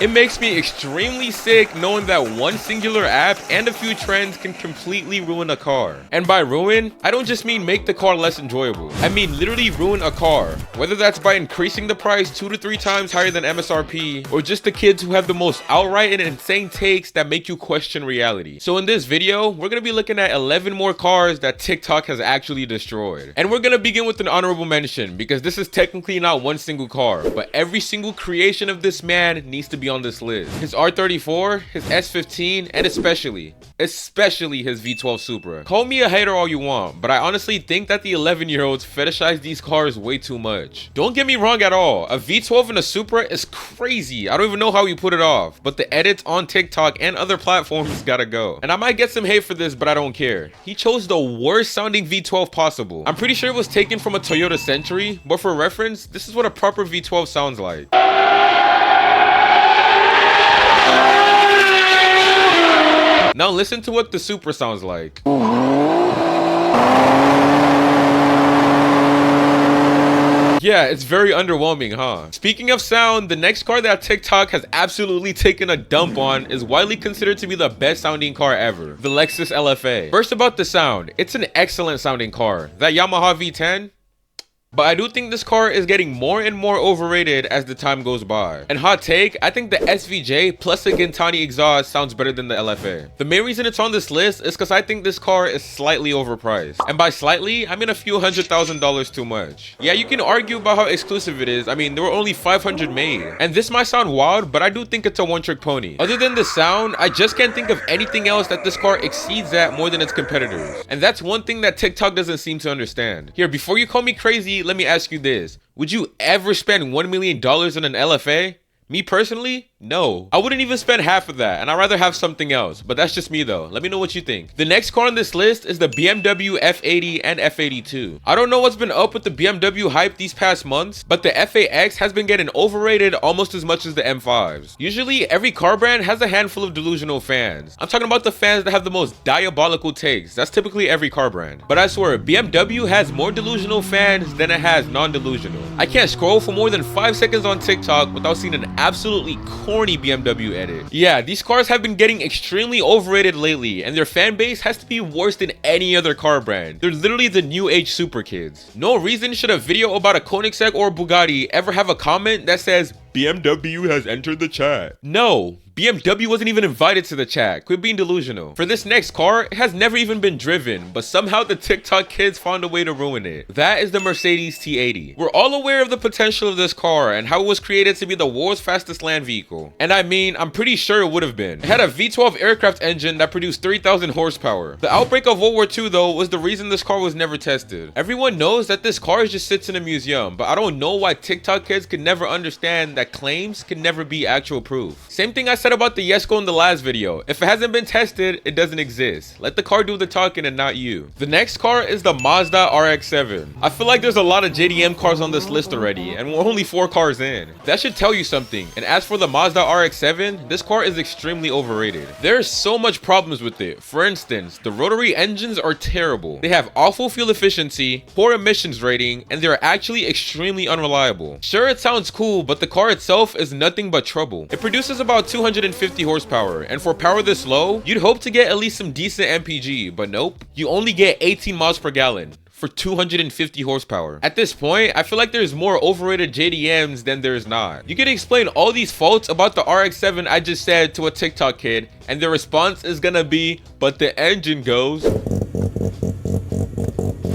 It makes me extremely sick knowing that one singular app and a few trends can completely ruin a car. And by ruin, I don't just mean make the car less enjoyable. I mean literally ruin a car. Whether that's by increasing the price 2 to 3 times higher than MSRP, or just the kids who have the most outright and insane takes that make you question reality. So in this video, we're gonna be looking at 11 more cars that TikTok has actually destroyed. And we're gonna begin with an honorable mention because this is technically not one single car, but every single creation of this man needs to be on this list. His R34, his S15, and especially his V12 Supra. Call me a hater all you want, but I honestly think that the 11-year-olds fetishize these cars way too much. Don't get me wrong at all, a V12 and a Supra is crazy. I don't even know how you put it off, but the edits on TikTok and other platforms gotta go. And I might get some hate for this, but I don't care. He chose the worst sounding V12 possible. I'm pretty sure it was taken from a Toyota Century, but for reference, this is what a proper V12 sounds like. Now listen to what the Supra sounds like. Yeah, it's very underwhelming, huh? Speaking of sound, the next car that TikTok has absolutely taken a dump on is widely considered to be the best sounding car ever, the Lexus LFA. First about the sound, it's an excellent sounding car. That Yamaha V10? But I do think this car is getting more and more overrated as the time goes by. And hot take, I think the SVJ plus the Gintani exhaust sounds better than the LFA. The main reason it's on this list is because I think this car is slightly overpriced. And by slightly, I mean a few $100,000 too much. Yeah, you can argue about how exclusive it is. I mean, there were only 500 made. And this might sound wild, but I do think it's a one-trick pony. Other than the sound, I just can't think of anything else that this car exceeds at more than its competitors. And that's one thing that TikTok doesn't seem to understand. Here, before you call me crazy, let me ask you this. Would you ever spend $1 million on an LFA? Me personally? No. I wouldn't even spend half of that, and I'd rather have something else. But that's just me though. Let me know what you think. The next car on this list is the BMW F80 and F82. I don't know what's been up with the BMW hype these past months, but the FAX has been getting overrated almost as much as the M5s. Usually, every car brand has a handful of delusional fans. I'm talking about the fans that have the most diabolical takes. That's typically every car brand. But I swear, BMW has more delusional fans than it has non-delusional. I can't scroll for more than 5 seconds on TikTok without seeing an absolutely corny BMW edit. Yeah, these cars have been getting extremely overrated lately, and their fan base has to be worse than any other car brand. They're literally the new age super kids. No reason should a video about a Koenigsegg or Bugatti ever have a comment that says BMW has entered the chat. No, BMW wasn't even invited to the chat. Quit being delusional. For this next car, it has never even been driven, but somehow the TikTok kids found a way to ruin it. That is the Mercedes T80. We're all aware of the potential of this car and how it was created to be the world's fastest land vehicle. And I mean, I'm pretty sure it would have been. It had a V12 aircraft engine that produced 3,000 horsepower. The outbreak of World War II though was the reason this car was never tested. Everyone knows that this car just sits in a museum, but I don't know why TikTok kids could never understand that claims can never be actual proof. Same thing I said about the Yesko in the last video. If it hasn't been tested, it doesn't exist. Let the car do the talking and not you. The next car is the Mazda RX7. I feel like there's a lot of JDM cars on this list already, and we're only 4 cars in. That should tell you something. And as for the Mazda RX7, this car is extremely overrated. There's so much problems with it. For instance, the rotary engines are terrible. They have awful fuel efficiency, poor emissions rating, and they're actually extremely unreliable. Sure, it sounds cool, but the car itself is nothing but trouble. It produces about 250 horsepower, and for power this low, you'd hope to get at least some decent MPG, but nope. You only get 18 miles per gallon for 250 horsepower. At this point, I feel like there's more overrated JDMs than there's not. You can explain all these faults about the RX-7 I just said to a TikTok kid, and their response is gonna be, but the engine goes.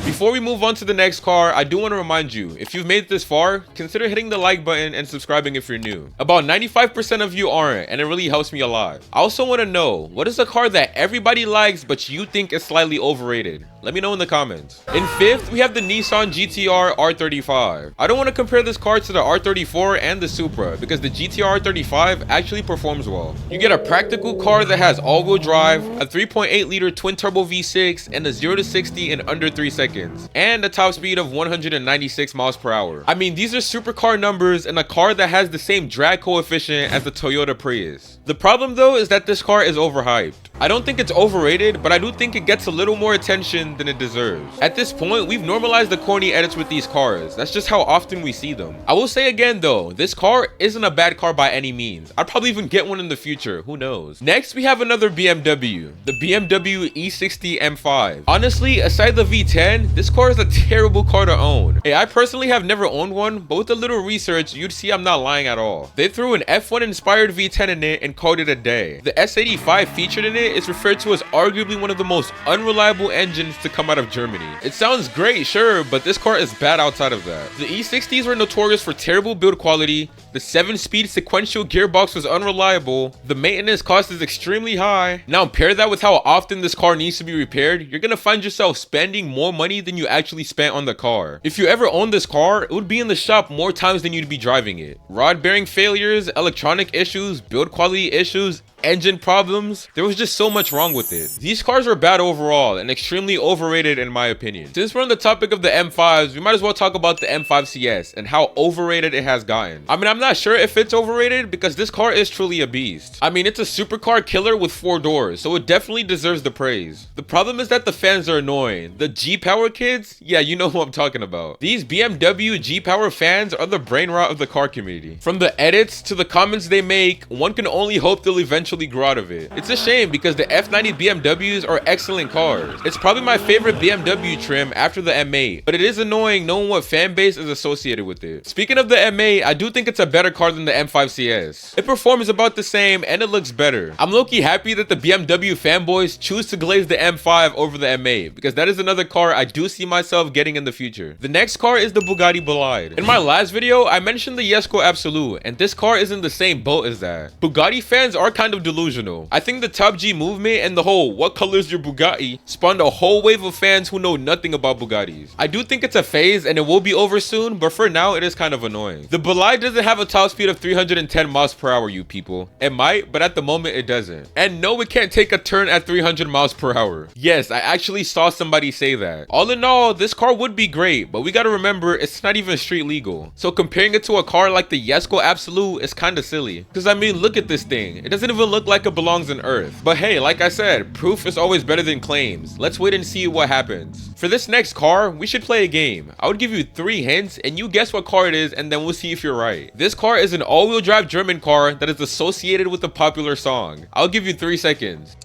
Before we move on to the next car, I do want to remind you, if you've made it this far, consider hitting the like button and subscribing if you're new. About 95% of you aren't, and it really helps me a lot. I also want to know, what is a car that everybody likes but you think is slightly overrated? Let me know in the comments. In 5th, we have the Nissan GTR R35. I don't want to compare this car to the R34 and the Supra because the GTR R35 actually performs well. You get a practical car that has all-wheel drive, a 3.8 liter twin-turbo V6, and a 0 to 60 in under 3 seconds, and a top speed of 196 miles per hour. I mean, these are supercar numbers in a car that has the same drag coefficient as the Toyota Prius. The problem though is that this car is overhyped. I don't think it's overrated, but I do think it gets a little more attention attention than it deserves. At this point, we've normalized the corny edits with these cars. That's just how often we see them. I will say again though, this car isn't a bad car by any means. I'd probably even get one in the future, who knows. Next, we have another BMW, the BMW E60 M5. Honestly, aside the V10, this car is a terrible car to own. Hey, I personally have never owned one, but with a little research, you'd see I'm not lying at all. They threw an F1 inspired V10 in it and called it a day. The S85 featured in it is referred to as arguably one of the most unreliable engines to come out of Germany. It sounds great, sure, but this car is bad outside of that. The E60s were notorious for terrible build quality, the 7-speed sequential gearbox was unreliable, the maintenance cost is extremely high. Now pair that with how often this car needs to be repaired, you're gonna find yourself spending more money than you actually spent on the car. If you ever owned this car, it would be in the shop more times than you'd be driving it. Rod bearing failures, electronic issues, build quality issues, engine problems, there was just so much wrong with it. These cars are bad overall and extremely overrated in my opinion. Since we're on the topic of the M5s, we might as well talk about the M5 CS and how overrated it has gotten. I mean, I'm not sure if it's overrated because this car is truly a beast. I mean, it's a supercar killer with 4 doors, so it definitely deserves the praise. The problem is that the fans are annoying. The G-Power kids? Yeah, you know who I'm talking about. These BMW G-Power fans are the brain rot of the car community. From the edits to the comments they make, one can only hope they'll eventually grow out of it. It's a shame because the F90 BMWs are excellent cars. It's probably my favorite BMW trim after the M8, but it is annoying knowing what fan base is associated with it. Speaking of the M8, I do think it's a better car than the M5 CS. It performs about the same and it looks better. I'm low-key happy that the BMW fanboys choose to glaze the M5 over the M8 because that is another car I do see myself getting in the future. The next car is the Bugatti Bolide. In my last video, I mentioned the Jesko Absolute, and this car is in the same boat as that. Bugatti fans are kind of delusional. I think the Top G movement and the whole "what color is your Bugatti" spawned a whole wave of fans who know nothing about Bugattis. I do think it's a phase and it will be over soon, but for now it is kind of annoying. The Bolide doesn't have a top speed of 310 miles per hour, you people. It might, but at the moment it doesn't. And no, it can't take a turn at 300 miles per hour. Yes, I actually saw somebody say that. All in all, this car would be great, but we gotta remember it's not even street legal. So comparing it to a car like the Jesko Absolute is kind of silly. Because I mean, look at this thing. It doesn't even look like it belongs on Earth. But hey, like I said, proof is always better than claims. Let's wait and see what happens. For this next car, we should play a game. I would give you 3 hints and you guess what car it is and then we'll see if you're right. This car is an all-wheel drive German car that is associated with a popular song. I'll give you 3 seconds.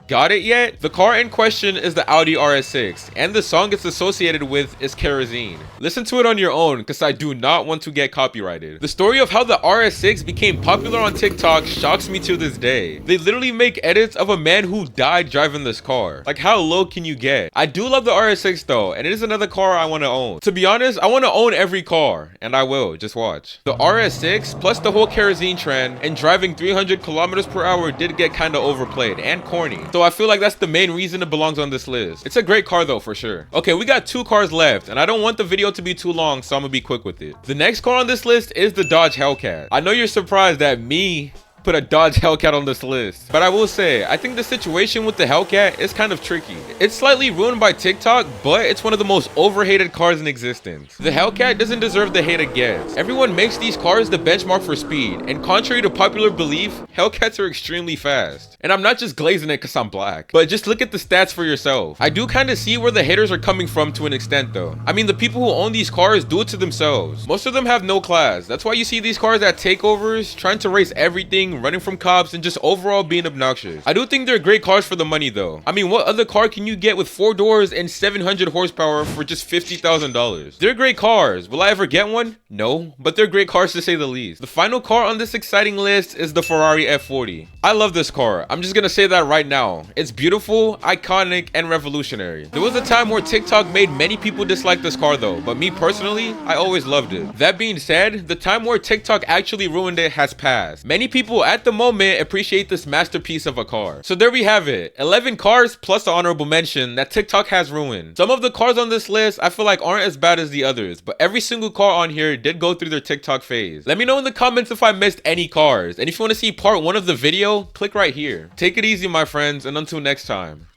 Got it yet? The car in question is the Audi RS6, and the song it's associated with is Kerosene. Listen to it on your own, because I do not want to get copyrighted. The story of how the RS6 became popular on TikTok shocks me to this day. They literally make edits of a man who died driving this car. Like, how low can you get? I do love the RS6 though, and it is another car I want to own. To be honest, I want to own every car, and I will, just watch. The RS6, plus the whole kerosene trend, and driving 300 kilometers per hour did get kind of overplayed and corny. So I feel like that's the main reason it belongs on this list. It's a great car though, for sure. Okay, we got 2 cars left, and I don't want the video to be too long, so I'm gonna be quick with it. The next car on this list is the Dodge Hellcat. I know you're surprised that me put a Dodge Hellcat on this list, but I will say I think the situation with the Hellcat is kind of tricky. It's slightly ruined by TikTok, but it's one of the most overhated cars in existence. The Hellcat doesn't deserve the hate it gets. Everyone makes these cars the benchmark for speed, and contrary to popular belief, Hellcats are extremely fast. And I'm not just glazing it because I'm black, but just look at the stats for yourself. I do kind of see where the haters are coming from to an extent though. I mean, the people who own these cars do it to themselves. Most of them have no class. That's why you see these cars at takeovers trying to race everything, running from cops, and just overall being obnoxious. I do think they're great cars for the money though. I mean, what other car can you get with 4 doors and 700 horsepower for just $50,000? They're great cars. Will I ever get one? No, but they're great cars to say the least. The final car on this exciting list is the Ferrari F40. I love this car. I'm just gonna say that right now. It's beautiful, iconic, and revolutionary. There was a time where TikTok made many people dislike this car though, but me personally, I always loved it. That being said, the time where TikTok actually ruined it has passed. Many people at the moment appreciate this masterpiece of a car. So there we have it. 11 cars plus the honorable mention that TikTok has ruined. Some of the cars on this list I feel like aren't as bad as the others, but every single car on here did go through their TikTok phase. Let me know in the comments if I missed any cars, and if you want to see part 1 of the video, click right here. Take it easy, my friends, and until next time.